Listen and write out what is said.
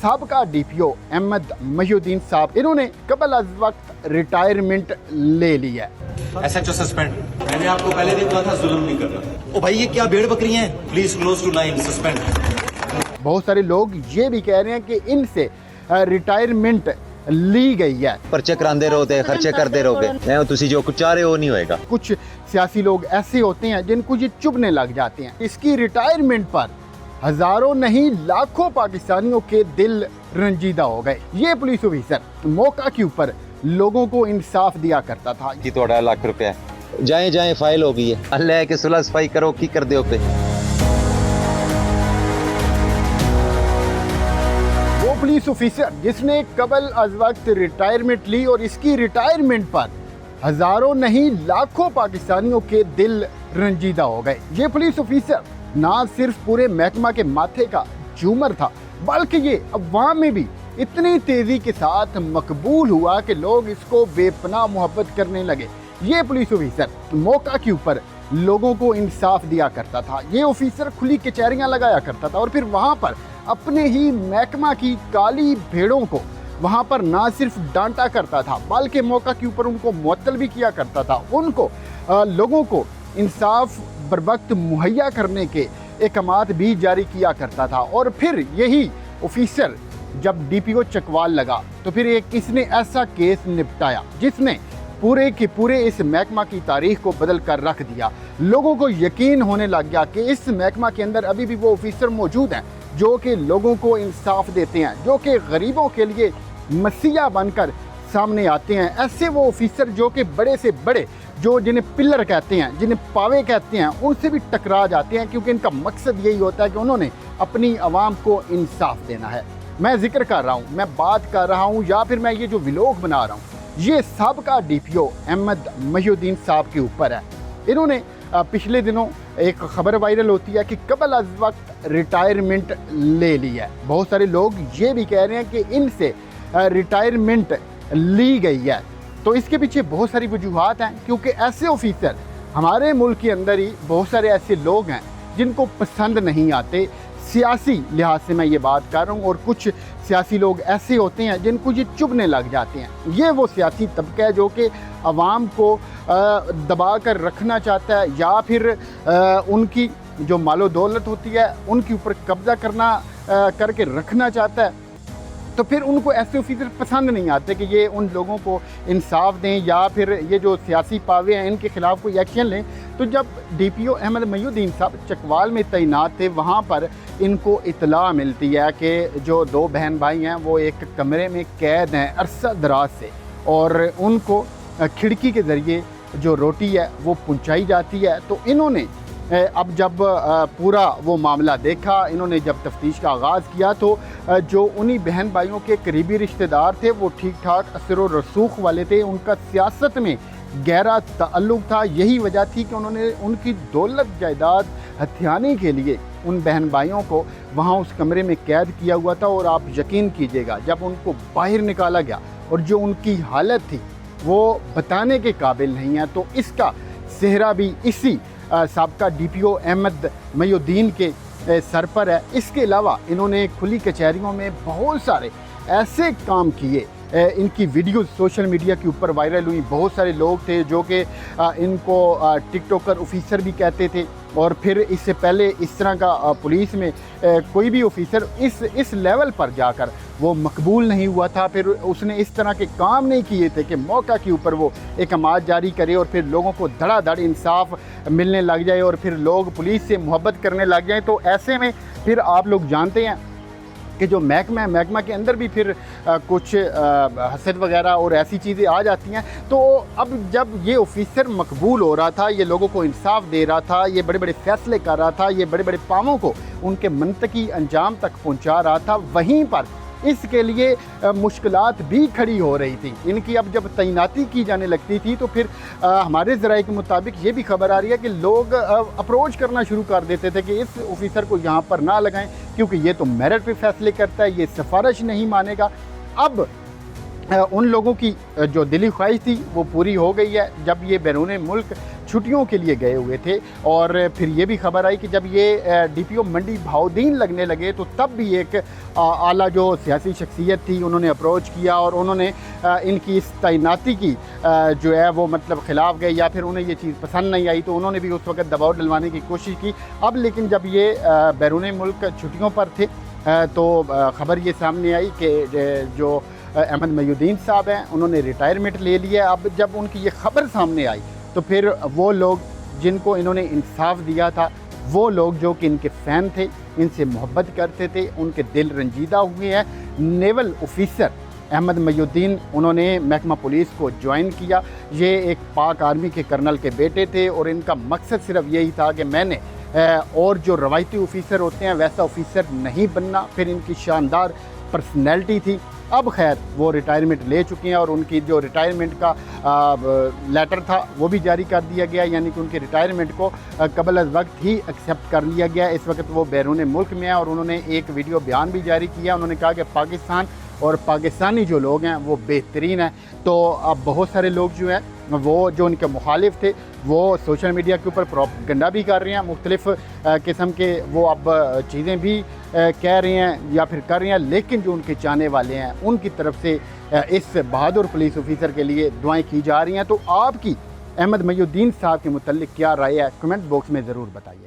साबका DPO अहमद महिउद्दीन साहब, इन्होंने कबल अज वक्त रिटायरमेंट ले ली है। SHO suspend. मैंने आपको पहले भी कहा था जुल्म नहीं करना। ओ भाई ये क्या भेड़ बकरी हैं? Please close to 9 suspend. बहुत सारे लोग ये भी कह रहे हैं कि इनसे रिटायरमेंट ली गई है। पर्चे करांदे रहोगे, खर्चे करते रहोगे, तुसी जो कुछ चाह रहे हो नहीं होएगा। कुछ सियासी लोग ऐसे होते हैं जिनको ये चुभने लग जाते हैं। इसकी रिटायरमेंट पर हजारों नहीं लाखों पाकिस्तानियों के दिल रंजीदा हो गए। ये पुलिस ऑफिसर मौका के ऊपर लोगों को इंसाफ दिया करता था। कि थोड़ा लाख रुपया जाए जाए फाइल हो गई है, अल्लाह के सुलह सफाई करो की कर दे पे। वो पुलिस ऑफिसर जिसने कबल अज वक्त रिटायरमेंट ली और इसकी रिटायरमेंट पर हजारों नहीं लाखों पाकिस्तानियों के दिल रंजीदा हो गए। ये पुलिस ऑफिसर ना सिर्फ पूरे महकमा के माथे का झूमर था, बल्कि ये अवाम में भी इतनी तेजी के साथ मकबूल हुआ कि लोग इसको बेपनाह मोहब्बत करने लगे। ये पुलिस ऑफिसर मौका के ऊपर लोगों को इंसाफ दिया करता था। ये ऑफिसर खुली कचहरियां लगाया करता था और फिर वहाँ पर अपने ही महकमा की काली भेड़ों को वहाँ पर ना सिर्फ डांटा करता था, बल्कि मौका के ऊपर उनको मुअत्तल भी किया करता था। उनको लोगों को इंसाफ बर वक्त मुहैया करने के अहकामात भी जारी किया करता था। और फिर यही ऑफिसर जब DPO चकवाल लगा तो फिर एक इसने ऐसा केस निपटाया जिसने पूरे के पूरे इस महकमा की तारीख को बदल कर रख दिया। लोगों को यकीन होने लग गया कि इस महकमा के अंदर अभी भी वो ऑफिसर मौजूद हैं जो कि लोगों को इंसाफ देते हैं, जो कि गरीबों के लिए मसीहा बनकर सामने आते हैं। ऐसे वो ऑफिसर जो कि बड़े से बड़े, जो जिन्हें पिलर कहते हैं, जिन्हें पावे कहते हैं, उनसे भी टकरा जाते हैं, क्योंकि इनका मकसद यही होता है कि उन्होंने अपनी आवाम को इंसाफ देना है। मैं जिक्र कर रहा हूँ, मैं बात कर रहा हूँ, या फिर मैं ये जो व्लॉग बना रहा हूँ, ये साबका DPO अहमद महिउद्दीन साहब के ऊपर है। इन्होंने पिछले दिनों एक खबर वायरल होती है कि कबल अज वक्त रिटायरमेंट ले ली है। बहुत सारे लोग ये भी कह रहे हैं कि इनसे रिटायरमेंट ली गई है। तो इसके पीछे बहुत सारी वजूहात हैं, क्योंकि ऐसे ऑफिसर हमारे मुल्क के अंदर ही बहुत सारे ऐसे लोग हैं जिनको पसंद नहीं आते। सियासी लिहाज से मैं ये बात कर रहा हूँ, और कुछ सियासी लोग ऐसे होते हैं जिनको ये चुभने लग जाते हैं। ये वो सियासी तबका है जो कि आवाम को दबा कर रखना चाहता है, या फिर उनकी जो मालो दौलत होती है उनके ऊपर कब्जा करके रखना चाहता है। तो फिर उनको ऐसे ऑफिसर पसंद नहीं आते कि ये उन लोगों को इंसाफ दें, या फिर ये जो सियासी पावे हैं इनके ख़िलाफ़ कोई एक्शन लें। तो जब DPO अहमद महिउद्दीन साहब चकवाल में तैनात थे, वहाँ पर इनको इतला मिलती है कि जो 2 बहन भाई हैं वो एक कमरे में कैद हैं अरसा दराज से, और उनको खिड़की के ज़रिए जो रोटी है वो पहुँचाई जाती है। तो इन्होंने अब जब पूरा वो मामला देखा, इन्होंने जब तफ्तीश का आगाज़ किया, तो जो उन्हीं बहन भाइयों के करीबी रिश्तेदार थे वो ठीक ठाक असर व रसूख वाले थे, उनका सियासत में गहरा ताल्लुक़ था। यही वजह थी कि उन्होंने उनकी दौलत जायदाद हथियाने के लिए उन बहन भाइयों को वहाँ उस कमरे में कैद किया हुआ था। और आप यकीन कीजिएगा, जब उनको बाहर निकाला गया और जो उनकी हालत थी वो बताने के काबिल नहीं है। तो इसका सेहरा भी इसी साबका DPO अहमद महिउद्दीन के सर पर है। इसके अलावा इन्होंने खुली कचहरियों में बहुत सारे ऐसे काम किए, इनकी वीडियोस सोशल मीडिया के ऊपर वायरल हुई। बहुत सारे लोग थे जो कि इनको टिकटॉकर ऑफिसर भी कहते थे, और फिर इससे पहले इस तरह का पुलिस में कोई भी ऑफिसर इस लेवल पर जाकर वो मकबूल नहीं हुआ था। फिर उसने इस तरह के काम नहीं किए थे कि मौका के ऊपर वो अहकामात जारी करे और फिर लोगों को धड़ाधड़ इंसाफ मिलने लग जाए और फिर लोग पुलिस से मोहब्बत करने लग जाए। तो ऐसे में फिर आप लोग जानते हैं कि जो महकमा के अंदर भी फिर कुछ हसद वगैरह और ऐसी चीज़ें आ जाती हैं। तो अब जब ये ऑफिसर मकबूल हो रहा था, ये लोगों को इंसाफ दे रहा था, ये बड़े बड़े फैसले कर रहा था, ये बड़े बड़े कामों को उनके मंतकी अंजाम तक पहुंचा रहा था, वहीं पर इसके लिए मुश्किलात भी खड़ी हो रही थी। इनकी अब जब तैनाती की जाने लगती थी तो फिर हमारे ज़राए के मुताबिक ये भी खबर आ रही है कि लोग अप्रोच करना शुरू कर देते थे कि इस ऑफिसर को यहाँ पर ना लगाएं, क्योंकि ये तो मेरिट पे फैसले करता है, ये सिफारिश नहीं मानेगा। अब उन लोगों की जो दिली ख्वाहिश थी वो पूरी हो गई है। जब ये बैरून मुल्क छुट्टियों के लिए गए हुए थे। और फिर ये भी खबर आई कि जब ये DPO मंडी भाउद्दीन लगने लगे तो तब भी एक आला जो सियासी शख्सियत थी उन्होंने अप्रोच किया और उन्होंने इनकी इस तैनाती की जो है वो मतलब ख़िलाफ़ गए, या फिर उन्हें ये चीज़ पसंद नहीं आई तो उन्होंने भी उस वक्त दबाव डलवाने की कोशिश की। अब लेकिन जब ये बैरून मुल्क छुट्टियों पर थे तो ख़बर ये सामने आई कि जो अहमद मयूद्दीन साहब हैं उन्होंने रिटायरमेंट ले लिया। अब जब उनकी ये ख़बर सामने आई तो फिर वो लोग जिनको इन्होंने इंसाफ दिया था, वो लोग जो कि इनके फ़ैन थे, इनसे मोहब्बत करते थे, उनके दिल रंजीदा हुए हैं। नेवल ऑफिसर अहमद मयूद्दीन उन्होंने महकमा पुलिस को ज्वाइन किया। ये एक पाक आर्मी के कर्नल के बेटे थे और इनका मकसद सिर्फ यही था कि मैंने और जो रवायती ऑफिसर होते हैं वैसा ऑफिसर नहीं बनना। फिर इनकी शानदार पर्सनैलिटी थी। अब खैर वो रिटायरमेंट ले चुके हैं और उनकी जो रिटायरमेंट का लेटर था वो भी जारी कर दिया गया, यानी कि उनके रिटायरमेंट को कबल अज़ वक्त ही एक्सेप्ट कर लिया गया। इस वक्त वो बैरून मुल्क में है और उन्होंने एक वीडियो बयान भी जारी किया। उन्होंने कहा कि पाकिस्तान और पाकिस्तानी जो लोग हैं वो बेहतरीन हैं। तो अब बहुत सारे लोग जो हैं वो जो उनके मुखालिफ थे वो सोशल मीडिया के ऊपर प्रोपेगेंडा भी कर रहे हैं, मुख्तलिफ़ किस्म के वो अब चीज़ें भी कह रहे हैं या फिर कर रहे हैं। लेकिन जो उनके चाहने वाले हैं उनकी तरफ से इस बहादुर पुलिस ऑफिसर के लिए दुआएं की जा रही हैं। तो आपकी अहमद मयूद्दीन साहब के मुतल्लिक़ क्या राय है, कमेंट बॉक्स में ज़रूर बताइएगा।